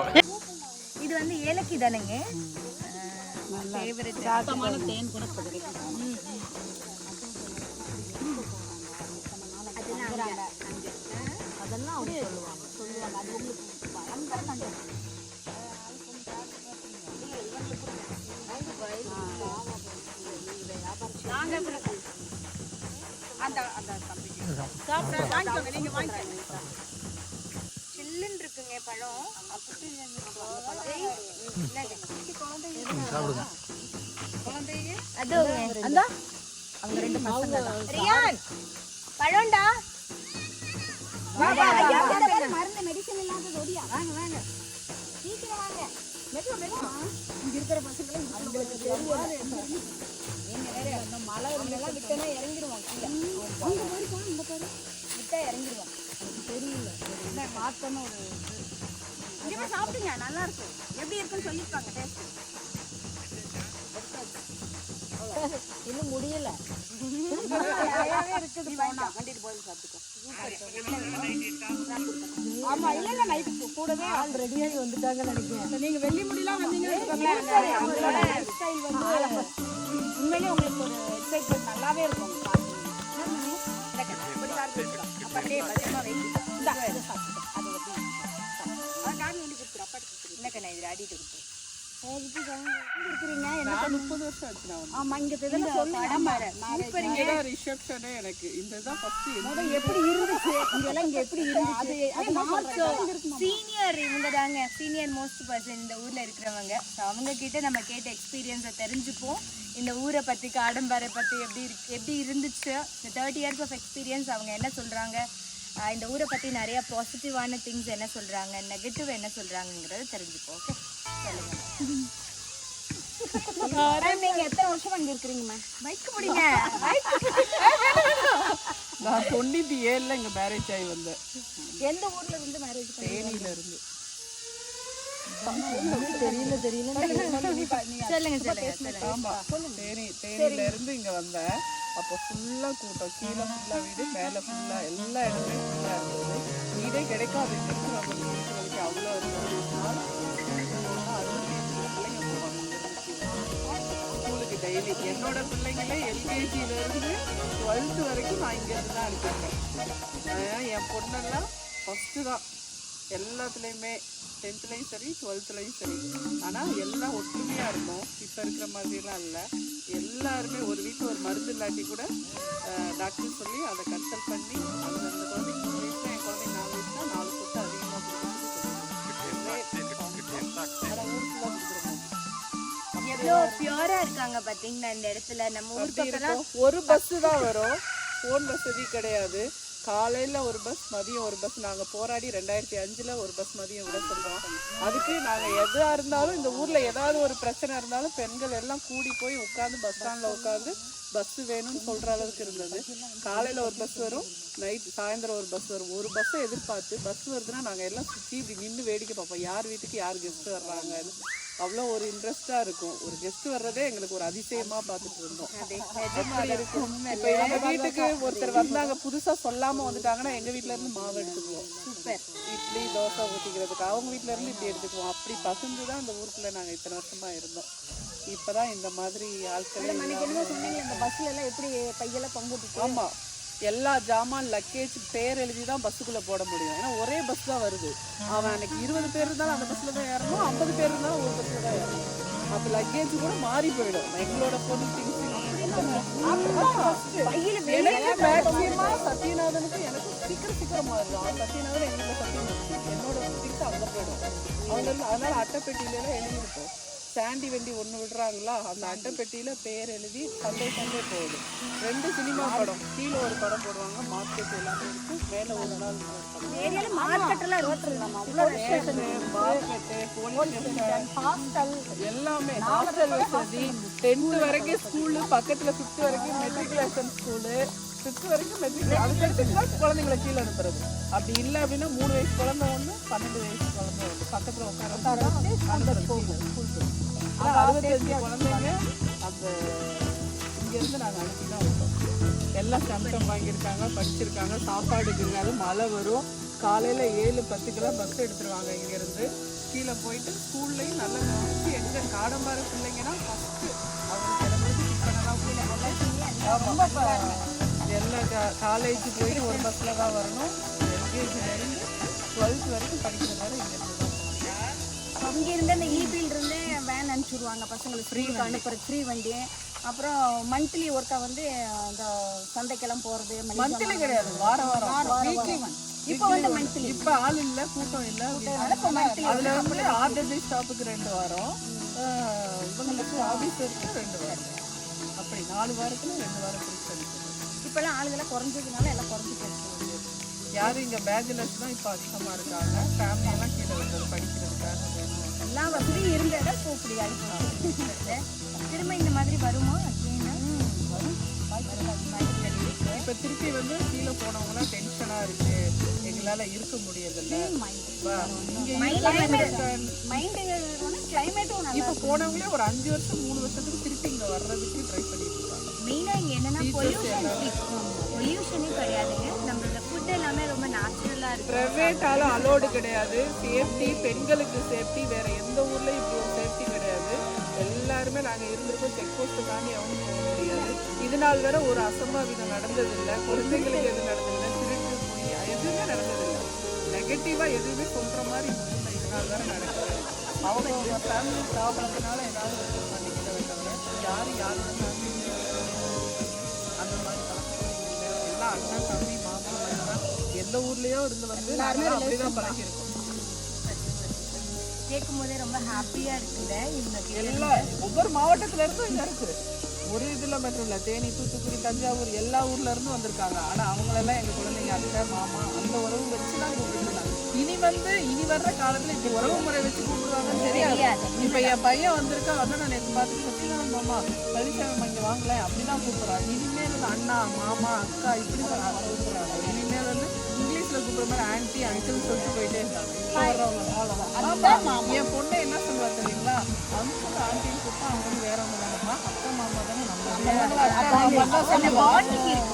இது வந்து ஏலக்கி தானேங்க, ஃபேவரட். சுத்தமான தேன் கூட அதெல்லாம் அவங்க சொல்லுவாங்க. அது உங்களுக்கு பயங்கர கண்டது. சில்லுன்னு இருக்குங்க பழம். அது அவங்க 2 பசங்க தான். ரியான் பழம்டா. மருந்து மெடிசன் இல்லாதது ஒடியா. வாங்க வாங்க சீக்கிரம் வாங்க. மெதுவா மெதுவா. இங்க இருக்கிற பசங்களும் உங்களுக்கு தெரியாது. நீங்க வேற அந்த மலை எல்லாம் விட்டனா இறங்கிடுவாங்க. அங்க போயிருக்காங்க. இந்த பாரு விட்டா இறங்கிடுவாங்க. எனக்கு தெரியல. என்ன மாத்தன ஒரு இங்க போய் சாப்பிடுங்க, நல்லா இருக்கும். எப்படி இருக்குன்னு சொல்லிருப்பாங்க டேஸ்ட். இன்னும் முடியல. நிறையவே இருக்குது. வண்டிட்டு போய் சாப்பிட்டுக்கோ. ஆமா, இல்ல இல்ல நைட் கூடவே ஆல் ரெடியாகி வந்துட்டாங்கன்னு நினைக்கிறேன். நீங்க வெள்ளி முடியலாம் வந்தீங்கன்னு ஸ்டைல் வந்து உண்மையிலே உங்களுக்கு ஒரு எக்ஸைட்மெண்ட் நல்லாவே இருக்கும். அப்படியே பத்திரமா வைங்க. என்னக்கண்ணா இது ஆடிட்டு இருக்கு. இருக்கிறீங்க என்ன 30 வருஷம் ஆச்சு. ஆமா, இங்க இதெல்லாம் சொல்லுங்க. ரிசப்ஷனே எனக்கு இதுதான் ஃபர்ஸ்ட். எப்படி இருந்துச்சு இதெல்லாம், இங்க எப்படி இருந்துச்சு? சீனியர் இவங்க தாங்க, சீனியர் மோஸ்ட் பர்சன் இந்த ஊர்ல இருக்கிறவங்க. ஸோ அவங்க கிட்ட நம்ம கேட்ட எக்ஸ்பீரியன்ஸை தெரிஞ்சுப்போம். இந்த ஊரை பத்தி, காடம்பாறை பத்தி எப்படி இருந்துச்சு, இந்த 30 years ஆஃப் எக்ஸ்பீரியன்ஸ் அவங்க என்ன சொல்றாங்க, இந்த ஊரை பத்தி நிறைய பாசிட்டிவான திங்ஸ் என்ன சொல்றாங்க, நெகட்டிவ் என்ன சொல்றாங்கிறத தெரிஞ்சுப்போம். ஓகே சொல்லுங்க. நீங்க எத்தனை வருஷம் அங்க இருக்கிறீங்கம்மா? பைக் முடிங்க. நான் 97ல இங்க மேரேஜ் ஆகி வந்தேன். எந்த ஊர்ல இருந்து மேரேஜ் பண்ணீங்க? தேனியில இருந்து. தெரியல சொல்லுங்க. ஆமா, தேனியில இருந்து இங்க வந்தேன். அப்போ ஃபுல்லா கூட்டம், கீழே ஃபுல்லா வீடு, மேல ஃபுல்லா எல்லா இடத்துலயும் ஃபுல்லா இருந்தது. வீடே கிடைக்காது நம்மளுக்கு இருக்கிறதுக்கு. அவ்வளோ இருந்ததுனால பிள்ளைங்க போவாங்க. ஸ்கூலுக்கு டெய்லி வெளி. என்னோட பிள்ளைங்களே எல்கேஜியிலேருந்து 12th வரைக்கும் நான் இங்கேருந்து தான் அனுப்பியிருக்கேன். என் பொண்ணெல்லாம் ஃபஸ்ட்டு தான் எல்லாத்துலேயுமே, 10th சரி 12th சரி. ஆனால் எல்லாம் ஒற்றுமையாக இருக்கும். இப்போ இருக்கிற மாதிரிலாம் இல்லை. எல்லாருமே ஒரு வீட்டில் ஒரு மருந்து இல்லாட்டி கூட டாக்டர் சொல்லி அதை கன்சல்ட் பண்ணி அந்த குழந்தைக்கு 3 வயசுல, என் குழந்தைங்க 4 வயசுனா 4 சொட்டு அதிகமாக எவ்வளோ பியூரா இருக்காங்க பாத்தீங்கன்னா இந்த இடத்துல. நம்ம ஊர் பக்கம் ஒரு பஸ் தான் வரும், ஃபோன் வசதி கிடையாது. காலையில் ஒரு பஸ், மதியம் ஒரு பஸ். நாங்கள் போராடி 2005 ஒரு பஸ் மதியம் விட சொல்கிறோம். அதுக்கு நாங்கள் எதாக இருந்தாலும் இந்த ஊரில் ஏதாவது ஒரு பிரச்சனை இருந்தாலும் பெண்கள் எல்லாம் கூடி போய் உட்காந்து பஸ் ஸ்டாண்டில் உட்காந்து பஸ்ஸு வேணும்னு சொல்கிற அளவுக்கு இருந்தது. காலையில் ஒரு பஸ் வரும், சாயந்தரம் ஒரு பஸ் வரும். ஒரு பஸ்ஸை எதிர்பார்த்து பஸ் வருதுன்னா நாங்கள் எல்லாம் சுற்றி இப்படி நின்று வேடிக்கை பார்ப்போம், யார் வீட்டுக்கு யார் கெஸ்ட்டு வர்றாங்கன்னு. அவ்வளோ ஒரு இன்ட்ரெஸ்டாக இருக்கும். ஒரு கெஸ்ட் வர்றதே எங்களுக்கு ஒரு அதிசயமாக பார்த்துட்டு இருந்தோம். அப்படி இருக்கும். இப்போ எங்கள் வீட்டுக்கு ஒருத்தர் வந்தாங்க, புதுசாக சொல்லாமல் வந்துட்டாங்கன்னா எங்கள் வீட்டிலேருந்து மாவு எடுத்துக்குவோம். சூப்பர். இட்லி தோசை ஊற்றிக்கிறதுக்கு அவங்க வீட்டிலேருந்து இப்படி எடுத்துக்குவோம். அப்படி பகிர்ந்து தான் இந்த ஊருக்குள்ளே நாங்கள் இத்தனை வருஷமாக இருந்தோம். இப்போதான் இந்த மாதிரி ஆட்கள். இந்த பஸ்ல எல்லாம் எப்படி கையெல்லாம் பங்குட்டு? ஆமாம், எல்லா ஜாமான் லக்கேஜ் பேர் எழுதி தான் பஸ்ஸுக்குள்ளே போட முடியும். ஏன்னா ஒரே பஸ் தான் வருது. அவன் அன்னைக்கு 20 பேர் இருந்தாலும் அந்த பஸ்ஸில் தான் ஏறணும், 50 பேர் இருந்தாலும் ஒரு பஸ்ஸில் தான் ஏறணும். அப்போ லக்கேஜ் கூட மாறி போயிடும். எங்களோட பொருள் திங்ஸ் மேக்ஸிமம் சத்யநாதனுக்கு எனக்கு சீக்கிரம் மாறிடும். சத்யநாதன் எங்க சத்யநாதன் என்னோட திங்ஸ் அங்கே போயிடும். அவங்க அதனால அட்டைப்பெட்டியிலாம் எழுதியிருப்போம். சாண்டி வண்டி ஒன்று விடுறாங்களா, அந்த அட்டைப்பெட்டியில் பேர் எழுதி சண்டே போகுது. 2 சினிமா படம், கீழே ஒரு படம் போடுவாங்க. மார்க்கெட் எல்லாமே இருக்கு, மேலே ஒரு நாள் மார்க்கெட்லாம் station, market, police station, hostel எல்லாமே. ஹாஸ்டல் வசதி 10th வரைக்கும் ஸ்கூலு, பக்கத்தில் 5th வரைக்கும் மெட்ரிகுலேஷன் ஸ்கூலு. 5th வரைக்கும் மெட்ரிகுலேஷன். அதுக்கடுத்து குழந்தைங்களை கீழே அனுப்புறது. அப்படி இல்லை அப்படின்னா 3 வயசு குழந்தை ஒன்று, 12 வயசு குழந்தை ஒன்று பக்கத்தில் உட்கார அந்த ஸ்கூல் 65 குழந்தைங்க அந்த இங்கேருந்து நாங்கள் அனுப்பி தான் வந்தோம். எல்லாம் சம்பளம் வாங்கியிருக்காங்க, படிச்சிருக்காங்க. சாப்பாடுக்கு இருக்காது, மழை வரும். காலையில் 7:10 பஸ் எடுத்துருவாங்க. இங்கேருந்து கீழே போயிட்டு ஸ்கூல்லையும் நல்லா கவனிச்சு. எங்கள் காடம்பார பிள்ளைங்கன்னா ஃபஸ்ட்டு அவங்க கிளம்பி டிஃபனெல்லாம் ரொம்ப எல்லாம் காலேஜ் போயிட்டு ஒரு பஸ்ஸில் தான் வரணும். எல்கேஜிலேருந்து 12th வரைக்கும் படிக்கிற மாதிரி இங்கேருந்து தான். இங்கேருந்து அந்த இபியிலிருந்து வேன் அனுப்பிச்சுடுவாங்க பசங்களுக்கு ஃப்ரீ அனுப்புறது, ஃப்ரீ வண்டி. அப்புறம் மந்த்லி ஒருக்கா வந்து இந்த சந்தைக்கெல்லாம் போகிறது. மந்த்லி கிடையாது, வாரம் வீக்லி ஒன். இப்போ வந்து மந்த்லி. இப்போ ஆள் இல்லை, கூட்டம் இல்லை. அதில் வந்து ஆர்டர்லி ஸ்டாப்புக்கு 2 வாரம், இவங்களுக்கு ஆஃபீஸருக்கு 2 வாரம். அப்படி 4 வாரத்தில் 2 வாரம் பிடிச்சி. இப்போல்லாம் ஆளுகெல்லாம் குறைஞ்சதுனால எல்லாம் குறைஞ்சி போயிடுச்சு. யாரும் இங்கே பேச்சுலர்ஸ் தான் இப்போ அதிகமாக இருக்காங்க. ஃபேமிலியெல்லாம் கீழே வந்தது படிக்கிறதுக்காக. எல்லா வசதியும் இருந்ததை இப்போ இப்படி ஆகிடுச்சு. திரும்ப இந்த மாதிரி வருமா? வரும். இப்போ திருப்பி வந்து கீழே போனவங்களாம் டென்ஷனாக இருக்கு, எங்களால் இருக்க முடியதில்லை. இப்போ போனவங்களே ஒரு 5 வருஷம் 3 வருஷத்துக்கு திருப்பி இங்கே வர்றதுக்கு ட்ரை பண்ணிட்டு இருக்காங்க. மெயினாக இங்கே என்னென்னா பொல்யூஷனே கிடையாதுங்க. நம்மளோட ஃபுட் எல்லாமே ரொம்ப நேச்சுரலாக இருக்குது. ப்ரைவேட்டாலும் அலோடு கிடையாது. சேஃப்டி, பெண்களுக்கு சேஃப்டி வேற எந்த ஊர்லேயும் இப்படி ஒரு சேஃப்டி கிடையாது. எல்லாருமே நாங்கள் இருந்திருக்கோம். செக் போஸ்ட்டு தாண்டி அவனும் போக முடியாது. இது நாள் வேற ஒரு அசம்பாவிதம் நடந்ததில்லை. குழந்தைங்களுக்கு எதுவும் நடந்ததில்லை, திருட்டு போய் எதுவுமே நடந்ததில்லை. நெகட்டிவாக எதுவுமே சொல்கிற மாதிரி இல்லை. இது நாள் வேற நடக்குது. அவங்க ஃபேமிலி ப்ராப்ளத்தினால ஏதாவது ஒரு பண்ணிக்கிட்ட வைக்கிறாங்க. யாரோட ஃபேமிலி அந்த மாதிரி எல்லாம் அண்ணன் தம்பி மாமா எல்லாம் எந்த ஊர்லேயோ இருந்து வந்து நாங்கள் அப்படிதான் பழகிருக்கோம். கேட்கும் போதே ரொம்ப ஹாப்பியாக இருக்குது. இவங்க எல்லாம் ஒவ்வொரு மாவட்டத்துல இருந்தும் இங்கே இருக்குது. ஒரு இதில் மட்டும் இல்லை, தேனி, தூத்துக்குடி, தஞ்சாவூர் எல்லா ஊர்ல இருந்தும் வந்திருக்காங்க. ஆனால் அவங்களெல்லாம் எங்கள் குழந்தைங்க அத்தை மாமா அந்த உறவு வச்சு தான் கூப்பிட்டுருந்தாங்க. இனி வர்ற காலத்தில் இப்படி உறவு முறை வச்சு கூப்பிடுவாங்கன்னு தெரியாது. இப்போ என் பையன் வந்திருக்கா, அதான் நான் எனக்கு பார்த்துட்டு சத்தியநாதன் மாமா பழனிசாமி இங்கே வாங்கல அப்படிதான் கூப்பிட்றாங்க. இனிமேல் அண்ணா மாமா அக்கா இப்படி தான் கூப்பிட்றாங்க. இனிமேல் வந்து இங்கிலீஷில் கூப்பிட்ற மாதிரி ஆன்ட்டி அங்கிள் சொல்லிட்டு போயிட்டே இருக்காங்க. என் பொண்ணை என்ன சொல்லுவா தெரியுங்களா, அங்கிள் ஆண்டின்னு கூப்பிட்டா அவங்க வந்து வேறவங்க தானம்மா, அக்கா மாமா தானே நம்ம.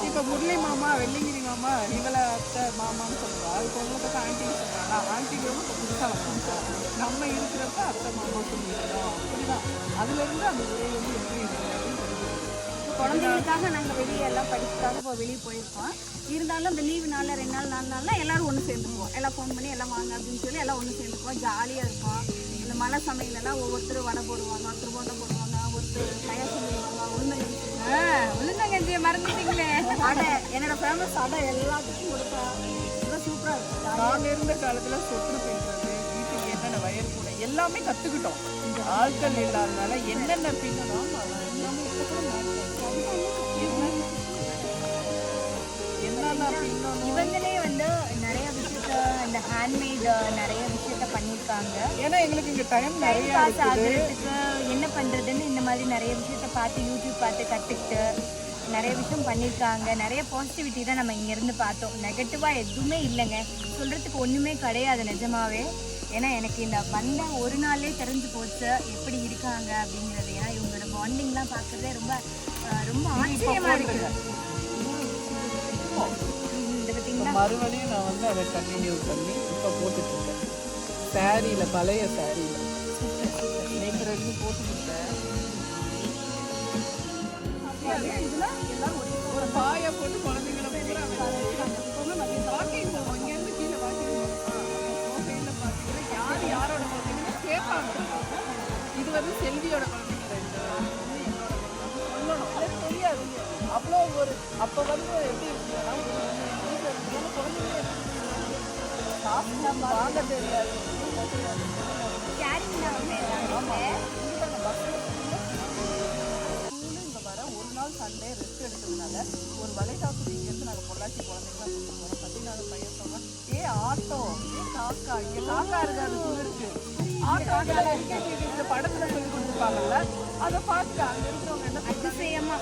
இப்போ முரளி மாமா, வெள்ளிங்கிரி மாமா, இவளை அத்தை மாமான்னு சொல்லுவா. இப்போ உங்களுக்கு ஆண்டின்னு சொல்கிறாங்க. ஆண்டிங்கிறவங்க இப்போ புதுசாக வந்தாங்க. நம்ம இருக்கிறப்ப அத்தை மாமா சொல்லிக்கிறோம். அப்படிதான் அதுலேருந்து அந்த உரை வந்து எப்படி இருக்கு அப்படின்னு தெரிஞ்சு குழந்தைங்களுக்காக நாங்கள் வெளியே எல்லாம் படிப்புக்காக இப்போ வெளியே போயிருக்கோம். இருந்தாலும் இந்த லீவு நாளில் 2 நாள் 4 நாளில் எல்லோரும் ஒன்று சேர்ந்துக்குவோம். எல்லாம் ஃபோன் பண்ணி எல்லாம் வாங்க அப்படின்னு சொல்லி எல்லாம் ஒன்று சேர்ந்துக்குவோம். ஜாலியாக இருக்கும். இந்த மழை சமையலெல்லாம் ஒவ்வொருத்தரும் வடை போடுவாங்க, ஒருத்தர் போண்டை போடுவாங்க, ஒருத்தர் கயாசம் போடுவாங்க, உளுந்தங்கஞ்சியை மறந்துட்டீங்களே. அடை என்னோட ஃபேமஸ் அடை எல்லாத்துக்கும் கொடுப்பேன். இதெல்லாம் சூப்பராக இருக்கும். நாங்கள் இருந்த காலத்தில் சொட்டு பின்னுறது, வீட்டுக்கு என்னென்ன வயர் கூட எல்லாமே கற்றுக்கிட்டோம். ஆட்கள் இல்லாதனால என்னென்ன பின்னணும் எல்லாமே இப்போ கூட என்னென்ன பின்னணும். இவங்களே வந்து நிறைய விஷயத்த இந்த ஹேண்ட்மேட் நிறைய விஷயத்த பண்ணியிருக்காங்க. ஏன்னா எங்களுக்கு இங்கே டைம் நிறைய பாஸ் இருக்குது. ஆகுறதுக்கு என்ன பண்ணுறதுன்னு இந்த மாதிரி நிறைய விஷயத்த பார்த்து யூடியூப் பார்த்து கற்றுக்கிட்டு நிறைய விஷயம் பண்ணியிருக்காங்க. நிறைய பாசிட்டிவிட்டி தான் நம்ம இங்கேருந்து பார்த்தோம். நெகட்டிவாக எதுவுமே இல்லைங்க, சொல்கிறதுக்கு ஒன்றுமே கிடையாது நிஜமாவே. ஏன்னா எனக்கு இந்த வந்த ஒரு நாள்லேயே தெரிஞ்சு போச்சு எப்படி இருக்காங்க அப்படிங்கிறது. ஏன்னா இவங்களோட பாண்டிங்லாம் பார்க்குறதே ரொம்ப ரொம்ப ஆச்சரியமாக இருக்குது. இந்த பார்த்தீங்கன்னா மறுபடியும் நான் வந்து அதை கண்டினியூ பண்ணி இப்போ போட்டுட்ருக்கேன். சாரியில் பழைய சாரியில் நேற்று 2 போட்டுக்கிட்டேன். ஒரு பாயை போட்டு குழந்தைங்களை வாக்கிங் போவோம். இங்கேருந்து கீழே வாக்கிங் போகையில் பார்த்தீங்கன்னா யாரோட குழந்தைங்க கேட்பாங்க. இது வந்து செல்வியோட குழந்தைங்க 2, என்னோட சொல்லணும் தெரியாது. அவ்வளோ ஒரு அப்போ வந்து எப்படி இருக்குன்னா குழந்தைங்களே வாங்க தெரியாது. கேரிங் தான் எல்லாமே. இங்கே வர ஒரு நாள் சண்டே ரெஸ்ட் எடுத்ததுனால ஒரு வளைகாப்பு இங்கேருந்து நாங்கள் பொள்ளாச்சி குழந்தைங்களாம் கொண்டு போகிறோம். 14 பையன் சொன்னால் ஆட்டோ காக்கா இங்கே காக்கா இருக்காது குளிருக்கு. ஆட்டோ இந்த படத்தில் சொல்லி கொடுத்துருப்பாங்கல்ல, அதை பார்த்து அங்கே இருக்கிறவங்க என்ன அதிசயமா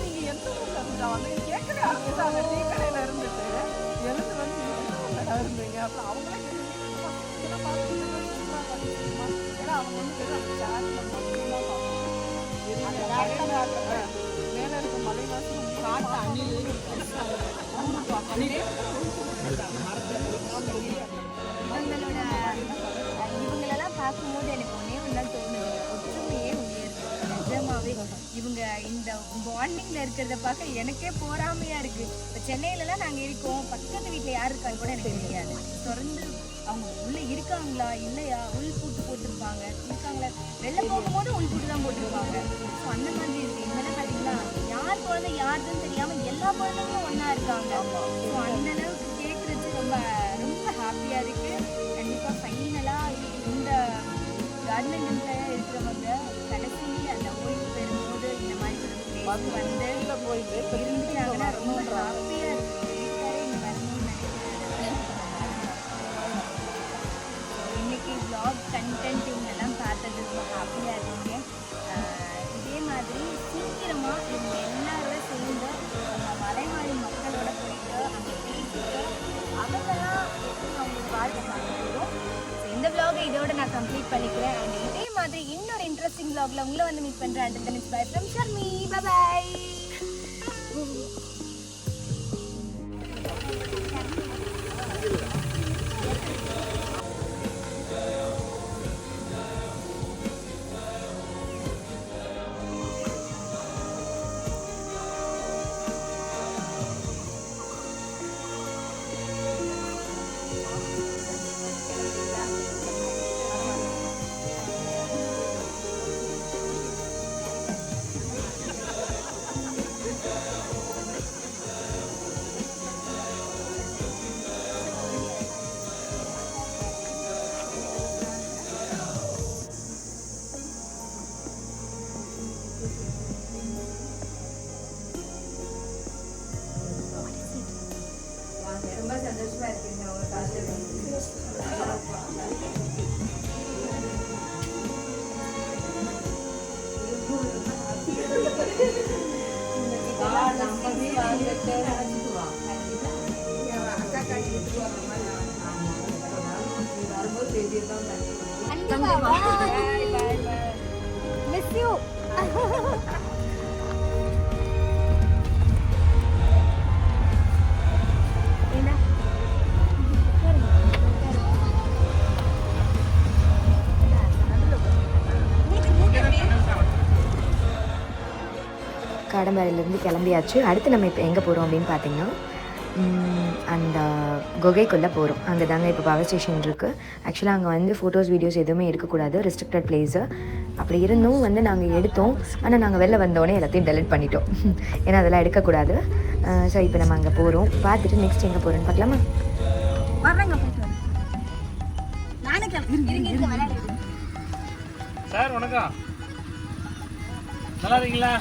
நீங்கள் எந்த ஊரில் இருந்தாங்க கேட்கவே ஆரம்பிச்சாங்க. டீ கடையில் இருந்துட்டு எழுந்து வந்து இருந்தீங்க. அப்புறம் அவங்களே ஏன்னா அவங்க வந்து மேலே இருக்க மலைவாசி காட்டு அணில் இவங்களெல்லாம் பார்க்கும்போது எனக்கு ஒன்றே ஒன்றா தோணுது, ஒற்றுமையே உயருது நிஜமாவே. இவங்க இந்த பாண்டிங்கில் இருக்கிறத பார்க்க எனக்கே போராமையாக இருக்குது. இப்போ சென்னையிலலாம் நாங்கள் இருக்கோம், பக்கத்து வீட்டில் யார் இருக்கான்னு கூட எனக்கு தெரியாது. தொடர்ந்து அவங்க உள்ளே இருக்காங்களா இல்லையா, உள் பூட்டு போட்டிருப்பாங்க, இருக்காங்களா வெளில போகும்போது உள் பூட்டு தான் போட்டிருப்பாங்க. ஸோ அந்த மாதிரி இருக்குது. இங்கெல்லாம் பார்த்தீங்கன்னா யார் குழந்தை யாருன்னு தெரியாமல் எல்லா குழந்தைங்களும் ஒன்றா இருக்காங்க. ஸோ அந்த அளவுக்கு கேட்குறது ரொம்ப ரொம்ப ஹாப்பியாக இருக்குது. கண்டிப்பாக ஃபைனலாக இந்த கார்மெண்ட்ல இருக்கிறவங்க கடைசியில் அந்த ஓய்வு பெறும்போது இந்த மாதிரி ஒரு place வந்து இருந்துட்டாங்கன்னா ரொம்ப ஹாப்பியாக இருக்குது. வீட்டுக்காரே இங்கே வரணும்னு நினைக்கிறேன். இன்னைக்கு vlog கண்டென்ட் இவங்கெல்லாம் பார்த்தது ரொம்ப ஹாப்பியாக இருக்குங்க. இதே மாதிரி சீக்கிரமாக இவங்க எல்லாரோட சேர்ந்து நம்ம மலைவாழ் மக்களோட போயிட்டு அங்கே பேசிட்டு அவங்கெல்லாம் எப்படி அவங்களுக்கு வாழ்க்கை பார்க்கணும். இந்த vlog இதோட நான் கம்ப்ளீட் பண்ணிக்கிறேன். அண்ட் இதே மாதிரி இன்னொரு இன்ட்ரெஸ்டிங் vlogல உங்களை வந்து மீட் பண்ணுறேன். Until then, it's bye from Sharmi. Bye bye. ரொம்ப சந்தோஷமா இருக்குங்க உங்க காலையில் மிஸ் யூ. காடம்பாறையிலேருந்து கிளம்பியாச்சு. அடுத்து நம்ம இப்போ எங்கே போகிறோம் அப்படின்னு பார்த்தீங்கன்னா அந்த குகைக்குள்ளே போகிறோம். அங்கே தாங்க இப்போ பவர் ஸ்டேஷன் இருக்குது. ஆக்சுவலாக அங்கே வந்து ஃபோட்டோஸ் வீடியோஸ் எதுவுமே எடுக்கக்கூடாது, ரெஸ்ட்ரிக்டட் பிளேஸு. அப்படி இருந்தும் வந்து நாங்கள் எடுத்தோம். ஆனால் நாங்கள் வெளில வந்தோடனே எல்லாத்தையும் டெலிட் பண்ணிட்டோம். ஏன்னா அதெல்லாம் எடுக்கக்கூடாது. ஸோ இப்போ நம்ம அங்கே போகிறோம். பார்த்துட்டு நெக்ஸ்ட் எங்கே போகிறோன்னு பார்க்கலாமா? சார் வணக்கம், நல்லா இருக்கீங்களா?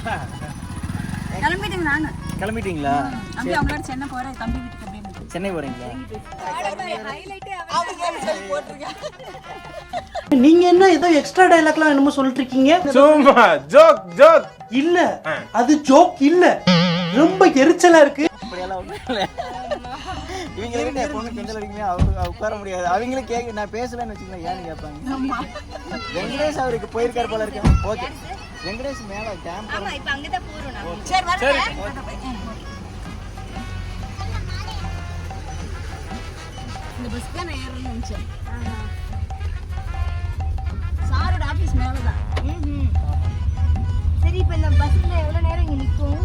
கிளம்பிட்டேங்க நானு. கிளம்பிட்டீங்களா? தம்பி அவங்களோட சென்னை போகிறேன். தம்பி வீட்டுக்கு அப்படியே சென்னை போறீங்களா? நீங்க என்ன ஏதோ எக்ஸ்ட்ரா டயலாக்லாம் என்னமோ சொல்லிட்டு இருக்கீங்க? சும்மா ஜோக் இல்ல, அது ஜோக் இல்ல, ரொம்ப எரிச்சலா இருக்கு. அப்படியெல்லாம் ஒண்ணும் இல்ல. இவங்க கிட்ட பொண்ணு கிண்டல் அடிக்குமே, அவங்க உட்கார முடியாது. அவங்களும் கேட்க நான் பேசலன்னு வச்சுக்கோங்க, ஏன்னு கேட்பாங்க. வெங்கடேஷ் அவருக்கு போயிருக்காரு போல இருக்கு. ஓகே, வெங்கடேஷ் மேல கேம்ப். ஆமா இப்போ அங்க தான் போறோம் நாம. சரி வரேன். இந்த பஸ் தான் நான் ஏறணும்னு நினைச்சேன். சாரோட ஆபீஸ் மேல தான். சரி இப்போ இந்த பஸ்ல எவ்வளவு நேரம் இங்க நிக்கும்?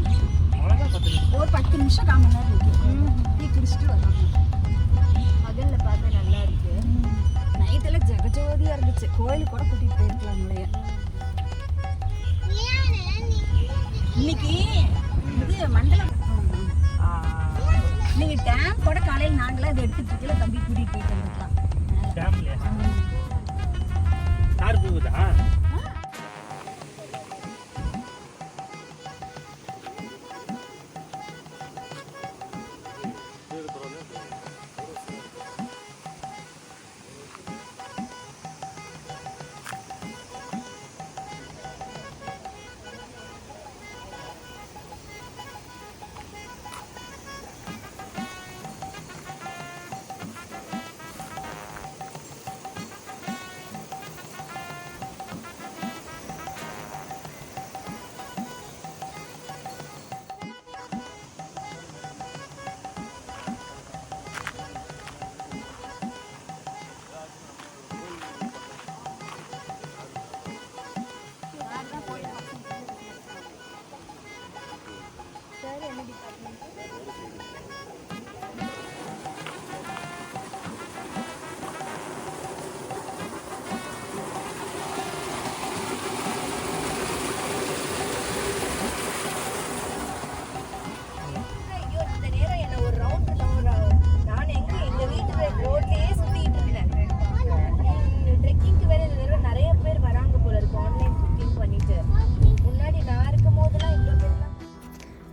ஒரு 10 நிமிஷம் 1/4 மணி நேரம் இருக்கு. டீ குடிச்சிட்டு வரலாம். பகல்ல பார்த்தா நல்லா இருக்கு. நைட்டெல்லாம் ஜெகஜோதியா இருந்துச்சு. கோயிலுக்கு கூட கூட்டிட்டு போயிருக்கலாம் இல்லையா? இன்னைக்கு இது மண்டலம். நீங்க டேம் கூட காலையில் நாங்களே அதை எடுத்துட்டு இருக்கல, தம்பி கூட்டிட்டு போயிட்டு வந்துக்கலாம். கார் போகுதா?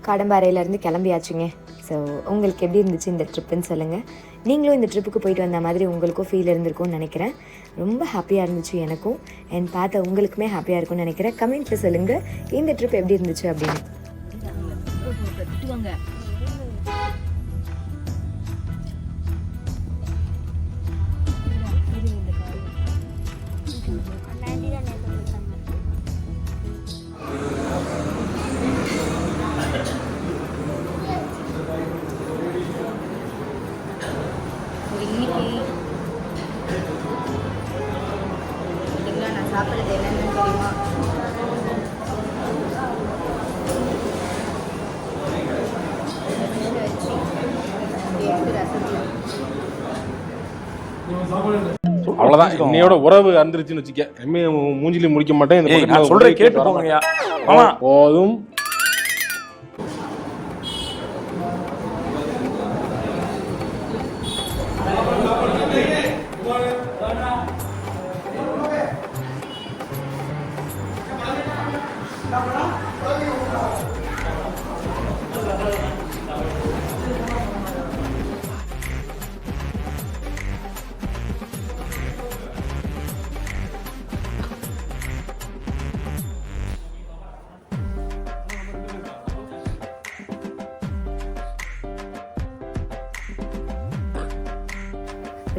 காடம்பாறையிலேருந்து கிளம்பியாச்சுங்க. ஸோ உங்களுக்கு எப்படி இருந்துச்சு இந்த ட்ரிப்புன்னு சொல்லுங்கள். நீங்களும் இந்த ட்ரிப்புக்கு போயிட்டு வந்த மாதிரி உங்களுக்கும் ஃபீல் இருந்திருக்கும்னு நினைக்கிறேன். ரொம்ப ஹாப்பியாக இருந்துச்சு எனக்கும். அண்ட் பார்த்த உங்களுக்குமே ஹாப்பியாக இருக்கும்னு நினைக்கிறேன். கமெண்ட்டில் சொல்லுங்கள் இந்த ட்ரிப் எப்படி இருந்துச்சு அப்படின்னு. நான் சாப்பிட்றது என்னன்னு தெரியுமா? அவ்வளவுதான், இன்னையோட உறவு அந்திருச்சுன்னு வச்சுக்க. மூஞ்சிலி முடிக்க மாட்டேன். நான் சொல்றேன் கேட்டு போங்கயா. போதும்.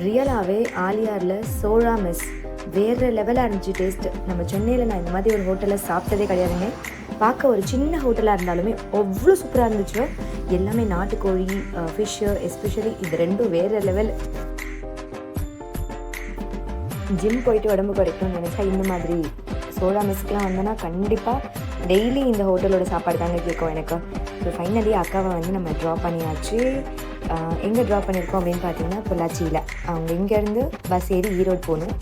ரியலாகவே ஆலியாரில் சோழா மெஸ் வேறு லெவலாக இருந்துச்சு டேஸ்ட்டு. நம்ம சென்னையில் நான் இந்த மாதிரி ஒரு ஹோட்டலில் சாப்பிட்டதே கிடையாதுங்க. பார்க்க ஒரு சின்ன ஹோட்டலாக இருந்தாலுமே அவ்வளோ சூப்பராக இருந்துச்சு. எல்லாமே நாட்டுக்கோழி, ஃபிஷ்ஷு, எஸ்பெஷலி இது ரெண்டும் வேறு லெவல். ஜிம் போயிட்டு உடம்பு குறைக்கணும்னு நினச்சா இந்த மாதிரி சோழா மெஸ்க்கெலாம் வந்தோன்னா கண்டிப்பாக டெய்லி இந்த ஹோட்டலோட சாப்பாடு தாங்க கேட்கும் எனக்கு. ஸோ ஃபைனலி அக்காவை வந்து நம்ம ட்ராப் பண்ணியாச்சு. எங்கே ட்ராப் பண்ணியிருக்கோம் அப்படின்னு பார்த்தீங்கன்னா பொள்ளாச்சியில். அவங்க இங்கேருந்து பஸ் ஏறி ஈரோடு போகணும்.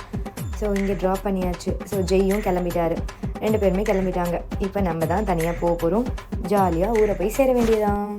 ஸோ இங்கே ட்ராப் பண்ணியாச்சு. ஸோ ஜெய்யும் கிளம்பிட்டாரு, 2 பேருமே கிளம்பிட்டாங்க. இப்போ நம்ம தான் தனியாக போக போகிறோம். ஜாலியாக ஊரை போய் சேர வேண்டியதான்.